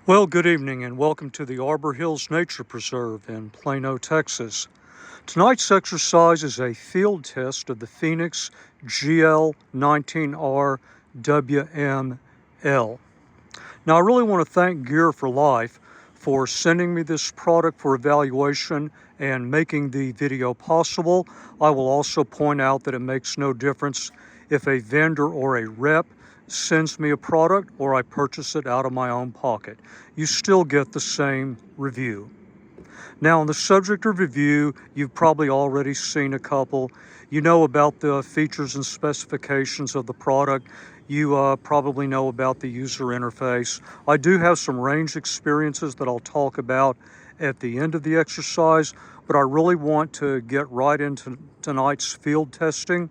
Well, good evening and welcome to the Arbor Hills Nature Preserve in Plano, Texas. Tonight's exercise is a field test of the Fenix GL19R WML. Now, I really want to thank Gear for Life for sending me this product for evaluation and making the video possible. I will also point out that it makes no difference if a vendor or a rep sends me a product or I purchase it out of my own pocket. You still get the same review. Now, on the subject of review, you've probably already seen a couple. You know about the features and specifications of the product. You probably know about the user interface. I do have some range experiences that I'll talk about at the end of the exercise, but I really want to get right into tonight's field testing,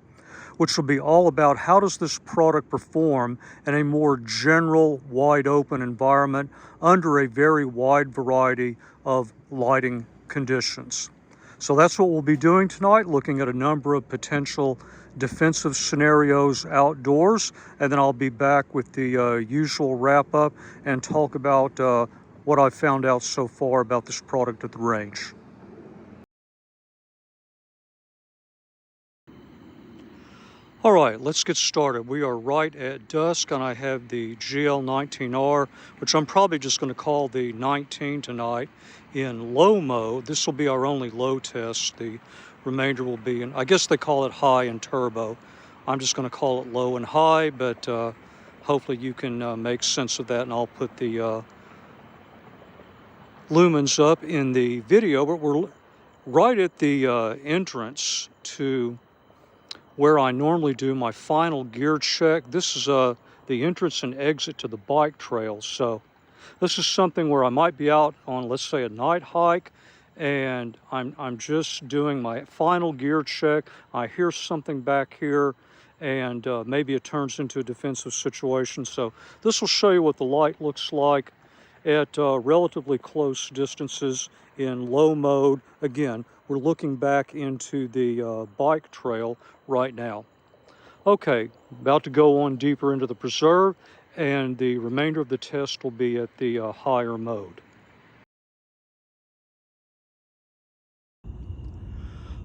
which will be all about how does this product perform in a more general, wide open environment under a very wide variety of lighting conditions. So that's what we'll be doing tonight, looking at a number of potential defensive scenarios outdoors, and then I'll be back with the usual wrap up and talk about what I've found out so far about this product at the range. All right, let's get started. We are right at dusk and I have the GL19R, which I'm probably just going to call the 19 tonight, in low mode. This will be our only low test. The remainder will be in, I guess they call it high and turbo. I'm just going to call it low and high, but hopefully you can make sense of that, and I'll put the lumens up in the video. But we're right at the entrance to where I normally do my final gear check. This is the entrance and exit to the bike trail. So this is something where I might be out on, let's say, a night hike, and I'm just doing my final gear check. I hear something back here, and maybe it turns into a defensive situation. So this will show you what the light looks like at relatively close distances in low mode. Again, we're looking back into the bike trail right now. Okay, about to go on deeper into the preserve, and the remainder of the test will be at the higher mode.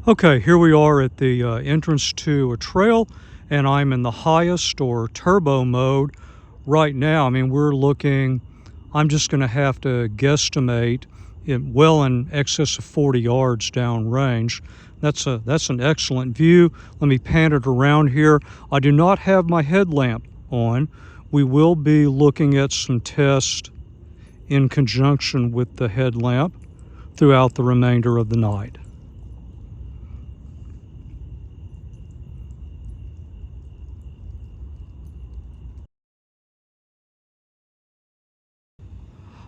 Okay, here we are at the entrance to a trail, and I'm in the highest or turbo mode right now. I mean, we're looking, I'm just going to have to guesstimate well in excess of 40 yards downrange. That's an excellent view. Let me pan it around here. I do not have my headlamp on. We will be looking at some tests in conjunction with the headlamp throughout the remainder of the night.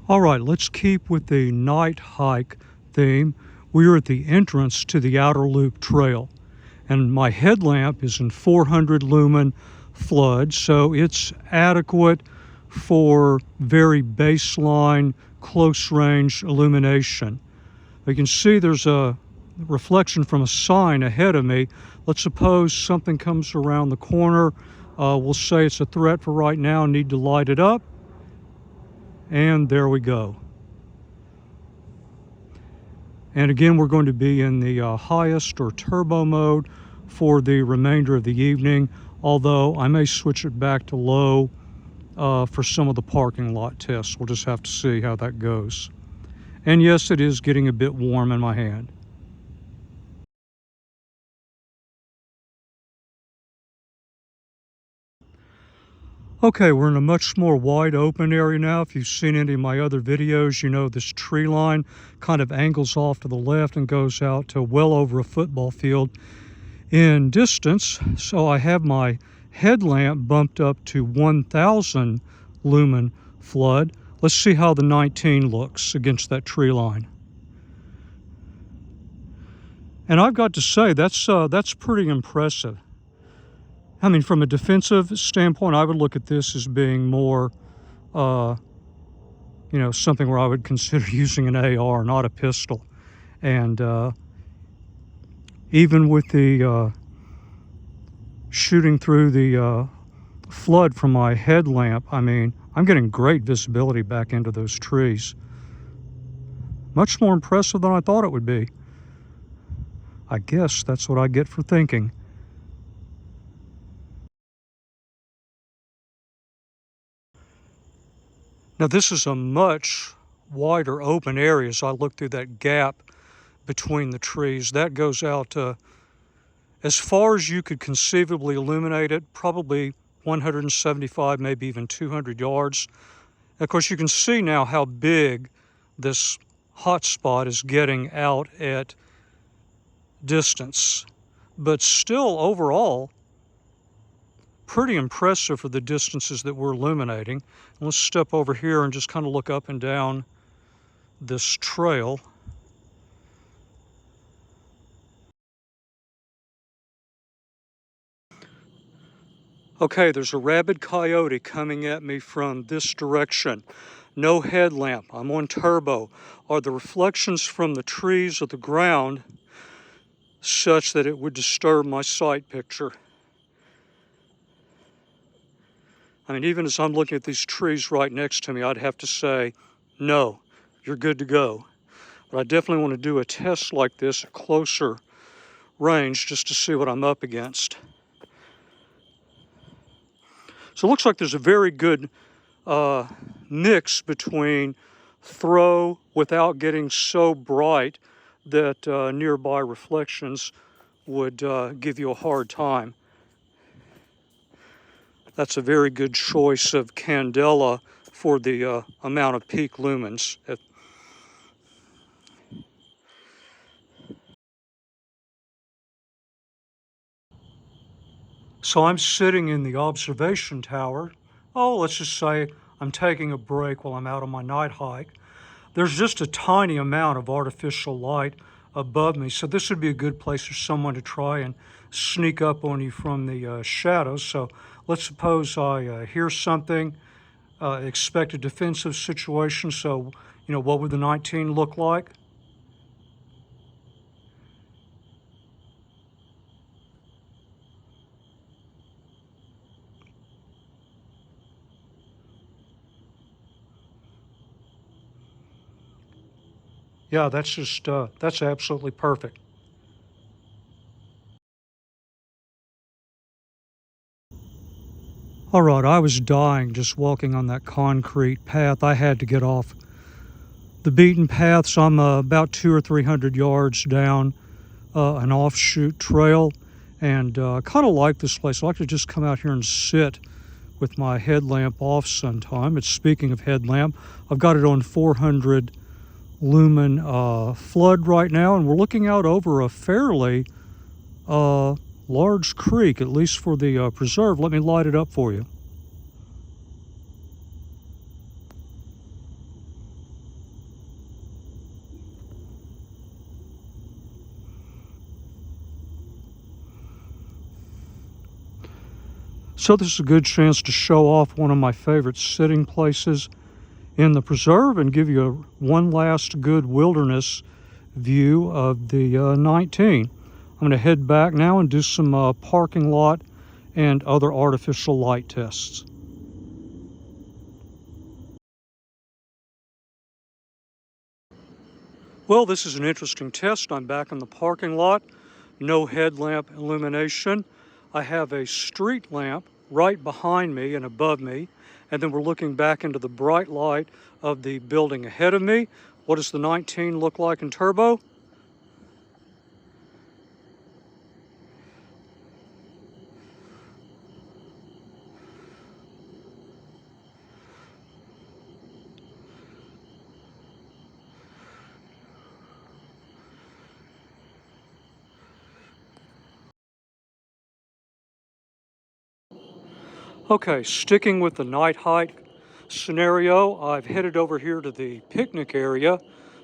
All right, let's keep with the night hike theme. We are at the entrance to the outer loop trail, and my headlamp is in 400 lumen flood, so it's adequate for very baseline close range illumination. You can see there's a reflection from a sign ahead of me. Let's suppose something comes around the corner. We'll say it's a threat for right now, need to light it up. And there we go. And again, we're going to be in the highest or turbo mode for the remainder of the evening, although I may switch it back to low for some of the parking lot tests. We'll just have to see how that goes. And yes, it is getting a bit warm in my hand. Okay, we're in a much more wide open area now. If you've seen any of my other videos, you know this tree line kind of angles off to the left and goes out to well over a football field in distance. So I have my headlamp bumped up to 1000 lumen flood. Let's see how the 19 looks against that tree line. And I've got to say, that's pretty impressive. I mean, from a defensive standpoint, I would look at this as being more, you know, something where I would consider using an AR, not a pistol. And even with the shooting through the flood from my headlamp, I mean, I'm getting great visibility back into those trees. Much more impressive than I thought it would be. I guess that's what I get for thinking. Now this is a much wider open area as I look through that gap between the trees. That goes out as far as you could conceivably illuminate it, probably 175, maybe even 200 yards. And of course, you can see now how big this hot spot is getting out at distance. But still, overall, pretty impressive for the distances that we're illuminating. Let's step over here and just kind of look up and down this trail. Okay, there's a rabid coyote coming at me from this direction. No headlamp, I'm on turbo. Are the reflections from the trees or the ground such that it would disturb my sight picture? I mean, even as I'm looking at these trees right next to me, I'd have to say, no, you're good to go. But I definitely want to do a test like this at closer range just to see what I'm up against. So it looks like there's a very good mix between throw without getting so bright that nearby reflections would give you a hard time. That's a very good choice of candela for the amount of peak lumens. So I'm sitting in the observation tower. Oh, let's just say I'm taking a break while I'm out on my night hike. There's just a tiny amount of artificial light above me, so this would be a good place for someone to try and sneak up on you from the shadows. So let's suppose I hear something, expect a defensive situation. So, what would the 19 look like? Yeah, that's absolutely perfect. All right, I was dying just walking on that concrete path. I had to get off the beaten path, so I'm about 200 or 300 yards down an offshoot trail, and kind of like this place. I like to just come out here and sit with my headlamp off sometime. It's speaking of headlamp, I've got it on 400 lumen flood right now, and we're looking out over a fairly large creek, at least for the preserve. Let me light it up for you. So this is a good chance to show off one of my favorite sitting places in the preserve and give you one last good wilderness view of the 19. I'm going to head back now and do some parking lot and other artificial light tests. Well, this is an interesting test. I'm back in the parking lot. No headlamp illumination. I have a street lamp right behind me and above me, and then we're looking back into the bright light of the building ahead of me. What does the 19 look like in turbo? Okay, sticking with the night hike scenario, I've headed over here to the picnic area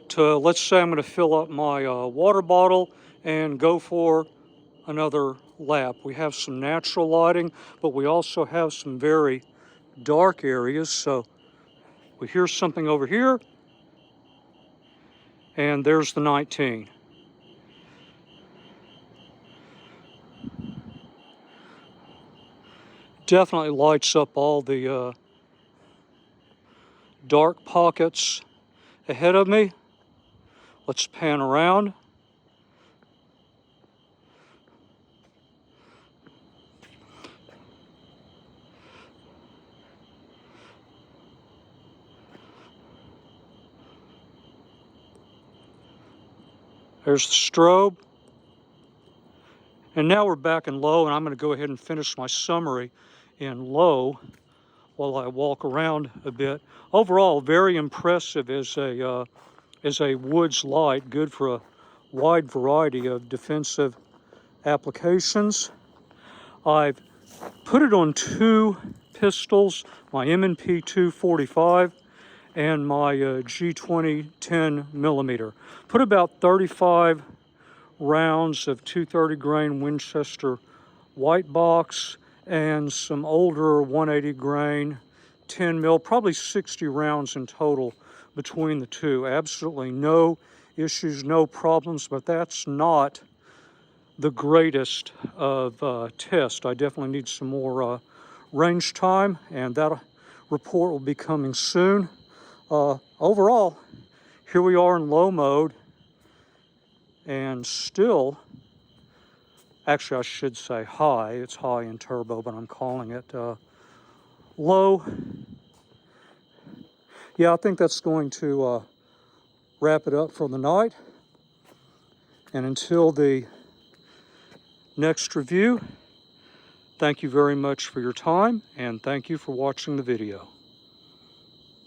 to, let's say I'm going to fill up my water bottle and go for another lap. We have some natural lighting, but we also have some very dark areas. So we hear something over here, and there's the 19. Definitely lights up all the dark pockets ahead of me. Let's pan around. There's the strobe. And now we're back in low, and I'm going to go ahead and finish my summary in low while I walk around a bit. Overall, very impressive as a woods light, good for a wide variety of defensive applications. I've put it on 2 pistols, my M&P 245 and my G20 10mm. Put about 35 rounds of 230 grain Winchester white box and some older 180 grain 10 mil, probably 60 rounds in total between the two. Absolutely no issues, no problems, but that's not the greatest of tests. I definitely need some more range time, and that report will be coming soon. Overall, here we are in low mode, and still, actually I should say high. It's high in turbo, but I'm calling it low. Yeah, I think that's going to wrap it up for the night. And until the next review, thank you very much for your time, and thank you for watching the video.